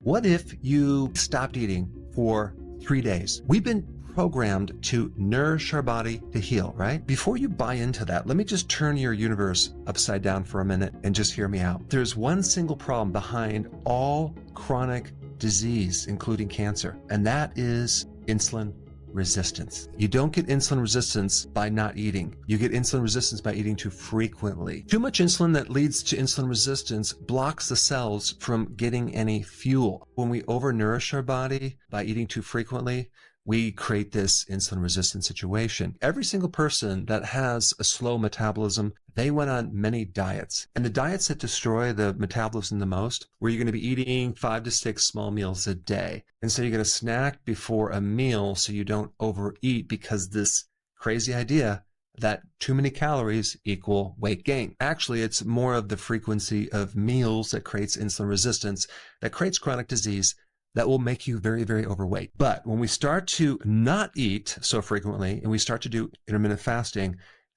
What if you stopped eating for 3 days? We've been programmed to nourish our body to heal, right? Before you buy into that, let me just turn your universe upside down for a minute and just hear me out. There's one single problem behind all chronic disease, including cancer, and that is insulin resistance. You don't get insulin resistance by not eating. You get insulin resistance by eating too frequently. Too much insulin that leads to insulin resistance blocks the cells from getting any fuel. When we overnourish our body by eating too frequently, we create this insulin resistant situation. Every single person that has a slow metabolism, they went on many diets. And the diets that destroy the metabolism the most, where you're going to be eating 5 to 6 small meals a day. And so you're going to snack before a meal so you don't overeat, because this crazy idea that too many calories equal weight gain. Actually, it's more of the frequency of meals that creates insulin resistance, that creates chronic disease, that will make you very, very overweight. But when we start to not eat so frequently and we start to do intermittent fasting,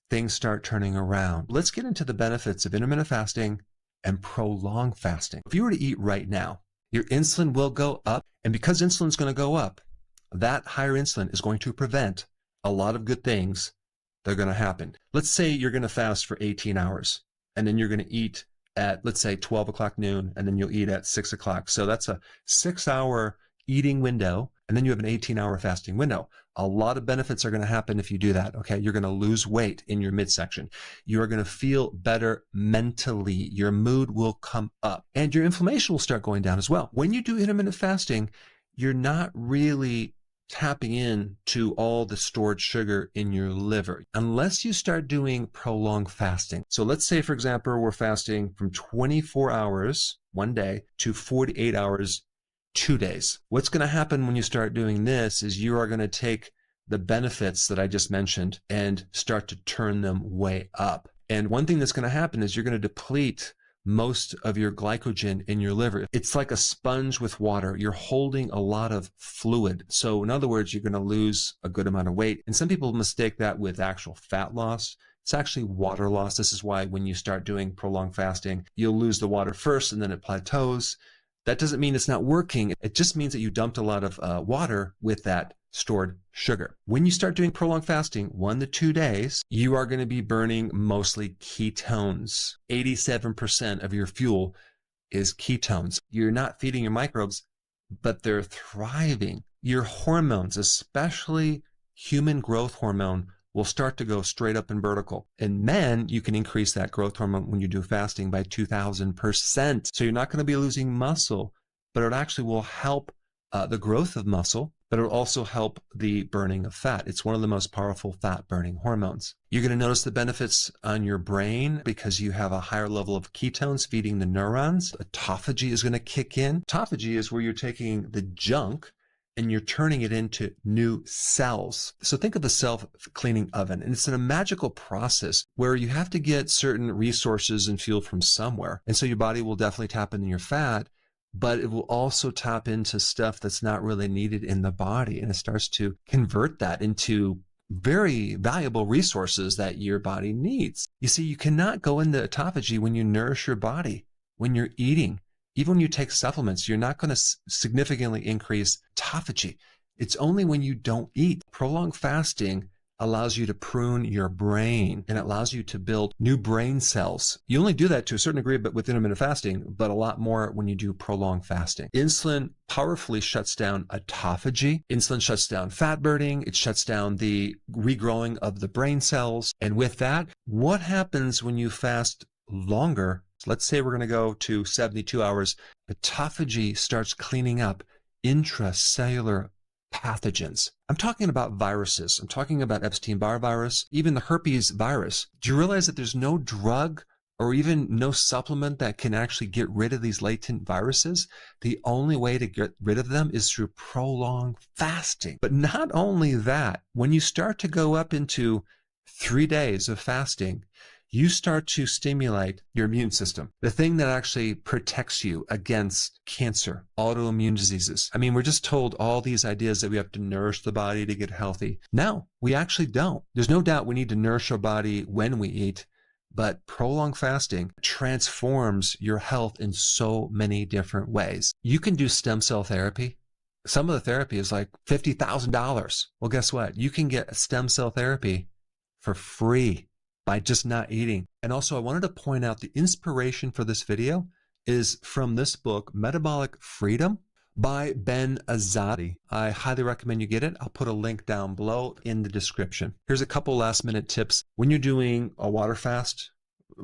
things start turning around. Let's get into the benefits of intermittent fasting and prolonged fasting. If you were to eat right now, your insulin will go up. And because insulin is going to go up, that higher insulin is going to prevent a lot of good things that are going to happen. Let's say you're going to fast for 18 hours and then you're going to eat at, let's say, 12 o'clock noon, and then you'll eat at 6 o'clock. So that's a 6-hour eating window, and then you have an 18-hour fasting window. A lot of benefits are going to happen if you do that, okay? You're going to lose weight in your midsection. You are going to feel better mentally. Your mood will come up, and your inflammation will start going down as well. When you do intermittent fasting, you're not really tapping in to all the stored sugar in your liver unless you start doing prolonged fasting. So let's say, for example, we're fasting from 24 hours one day to 48 hours 2 days. What's going to happen when you start doing this is you are going to take the benefits that I just mentioned and start to turn them way up. And one thing that's going to happen is you're going to deplete most of your glycogen in your liver. It's like a sponge with water. You're holding a lot of fluid. So in other words, you're going to lose a good amount of weight. And some people mistake that with actual fat loss. It's actually water loss. This is why when you start doing prolonged fasting, you'll lose the water first and then it plateaus. That doesn't mean it's not working. It just means that you dumped a lot of water with that stored sugar. When you start doing prolonged fasting, 1 to 2 days, you are going to be burning mostly ketones. 87% of your fuel is ketones. You're not feeding your microbes, but they're thriving. Your hormones, especially human growth hormone, will start to go straight up and vertical. In men, you can increase that growth hormone when you do fasting by 2,000%. So you're not going to be losing muscle, but it actually will help the growth of muscle, but it'll also help the burning of fat. It's one of the most powerful fat-burning hormones. You're going to notice the benefits on your brain because you have a higher level of ketones feeding the neurons. Autophagy is going to kick in. Autophagy is where you're taking the junk and you're turning it into new cells. So think of the self-cleaning oven, and it's a magical process where you have to get certain resources and fuel from somewhere. And so your body will definitely tap into your fat, but it will also tap into stuff that's not really needed in the body. And it starts to convert that into very valuable resources that your body needs. You see, you cannot go into autophagy when you nourish your body, when you're eating. Even when you take supplements, you're not going to significantly increase autophagy. It's only when you don't eat. Prolonged fasting allows you to prune your brain, and it allows you to build new brain cells. You only do that to a certain degree, but with intermittent fasting, but a lot more when you do prolonged fasting. Insulin powerfully shuts down autophagy. Insulin shuts down fat burning. It shuts down the regrowing of the brain cells. And with that, what happens when you fast longer? Let's say we're going to go to 72 hours. Autophagy starts cleaning up intracellular pathogens. I'm talking about viruses. I'm talking about Epstein-Barr virus, even the herpes virus. Do you realize that there's no drug or even no supplement that can actually get rid of these latent viruses? The only way to get rid of them is through prolonged fasting. But not only that, when you start to go up into 3 days of fasting, you start to stimulate your immune system, the thing that actually protects you against cancer, autoimmune diseases. I mean, we're just told all these ideas that we have to nourish the body to get healthy. No, we actually don't. There's no doubt we need to nourish our body when we eat, but prolonged fasting transforms your health in so many different ways. You can do stem cell therapy. Some of the therapy is like $50,000. Well, guess what? You can get stem cell therapy for free by just not eating. And also, I wanted to point out the inspiration for this video is from this book, Metabolic Freedom by Ben Azadi. I highly recommend you get it. I'll put a link down below in the description. Here's a couple last minute tips. When you're doing a water fast,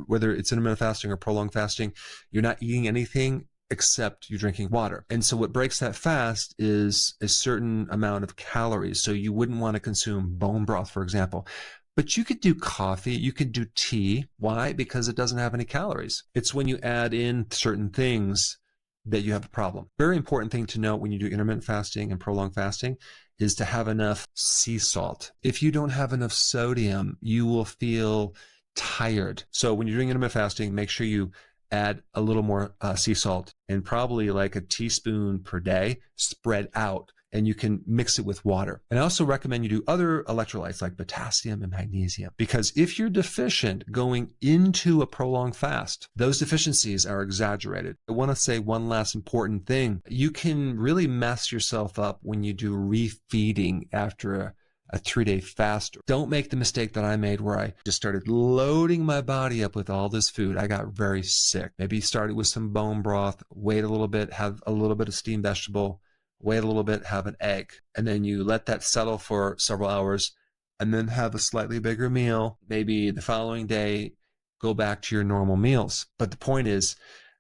whether it's intermittent fasting or prolonged fasting, you're not eating anything except you're drinking water. And so what breaks that fast is a certain amount of calories. So you wouldn't want to consume bone broth, for example. But you could do coffee, you could do tea. Why? Because it doesn't have any calories. It's when you add in certain things that you have a problem. Very important thing to note when you do intermittent fasting and prolonged fasting is to have enough sea salt. If you don't have enough sodium, you will feel tired. So when you're doing intermittent fasting, make sure you add a little more sea salt, and probably like a teaspoon per day spread out, and you can mix it with water. And I also recommend you do other electrolytes like potassium and magnesium, because if you're deficient going into a prolonged fast, those deficiencies are exaggerated. I want to say one last important thing. You can really mess yourself up when you do refeeding after a 3-day fast. Don't make the mistake that I made where I just started loading my body up with all this food. I got very sick. Maybe started with some bone broth, wait a little bit, have a little bit of steamed vegetable, wait a little bit, have an egg, and then you let that settle for several hours, and then have a slightly bigger meal. Maybe the following day, go back to your normal meals. But the point is,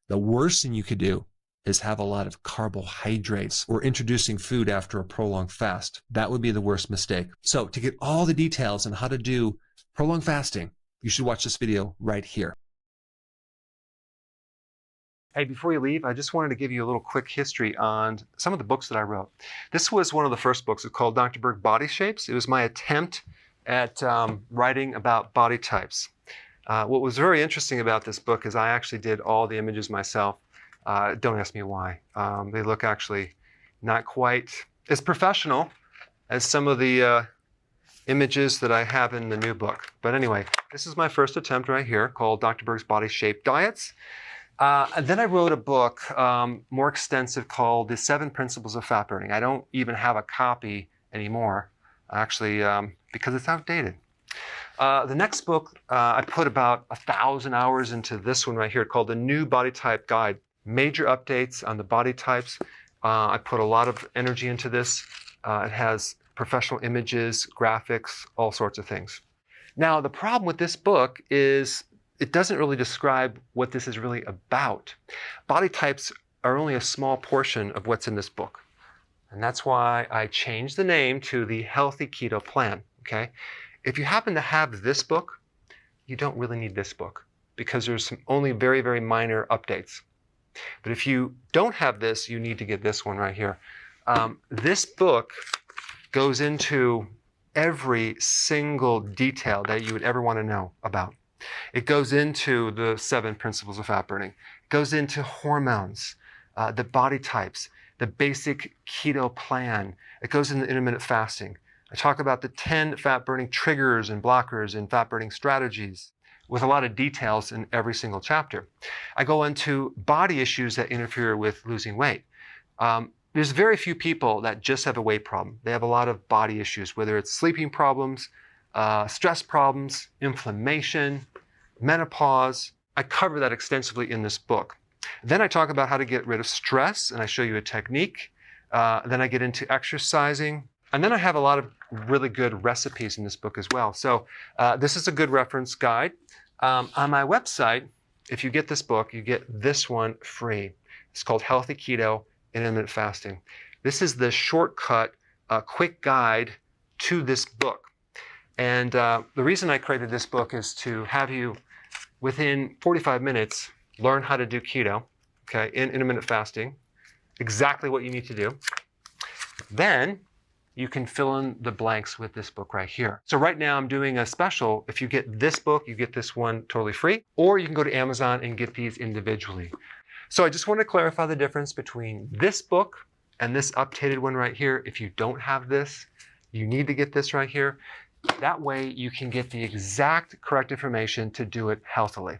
the worst thing you could do is have a lot of carbohydrates or introducing food after a prolonged fast. That would be the worst mistake. So to get all the details on how to do prolonged fasting, you should watch this video right here. Hey, before you leave, I just wanted to give you a little quick history on some of the books that I wrote. This was one of the first books. It's called Dr. Berg Body Shapes. It was my attempt at writing about body types. What was very interesting about this book is I actually did all the images myself. Don't ask me why. They look actually not quite as professional as some of the images that I have in the new book. But anyway, this is my first attempt right here called Dr. Berg's Body Shape Diets. And then I wrote a book more extensive called The 7 Principles of Fat Burning. I don't even have a copy anymore, actually, because it's outdated. The next book, I put about 1,000 hours into this one right here called The New Body Type Guide. Major updates on the body types. I put a lot of energy into this. It has professional images, graphics, all sorts of things. Now, the problem with this book is it doesn't really describe what this is really about. Body types are only a small portion of what's in this book. And that's why I changed the name to the Healthy Keto Plan, okay? If you happen to have this book, you don't really need this book because there's only very, very minor updates. But if you don't have this, you need to get this one right here. This book goes into every single detail that you would ever want to know about. It goes into the 7 principles of fat burning. It goes into hormones, the body types, the basic keto plan. It goes into intermittent fasting. I talk about the 10 fat burning triggers and blockers and fat burning strategies, with a lot of details in every single chapter. I go into body issues that interfere with losing weight. There's very few people that just have a weight problem. They have a lot of body issues, whether it's sleeping problems, stress problems, inflammation, menopause. I cover that extensively in this book. Then I talk about how to get rid of stress, and I show you a technique. Then I get into exercising. And then I have a lot of really good recipes in this book as well. So this is a good reference guide. On my website, if you get this book, you get this one free. It's called Healthy Keto and Intermittent Fasting. This is the shortcut, quick guide to this book. And the reason I created this book is to have you, within 45 minutes, learn how to do keto, okay, in intermittent fasting, exactly what you need to do. Then you can fill in the blanks with this book right here. So right now I'm doing a special. If you get this book, you get this one totally free, or you can go to Amazon and get these individually. So I just want to clarify the difference between this book and this updated one right here. If you don't have this, you need to get this right here. That way you can get the exact correct information to do it healthily.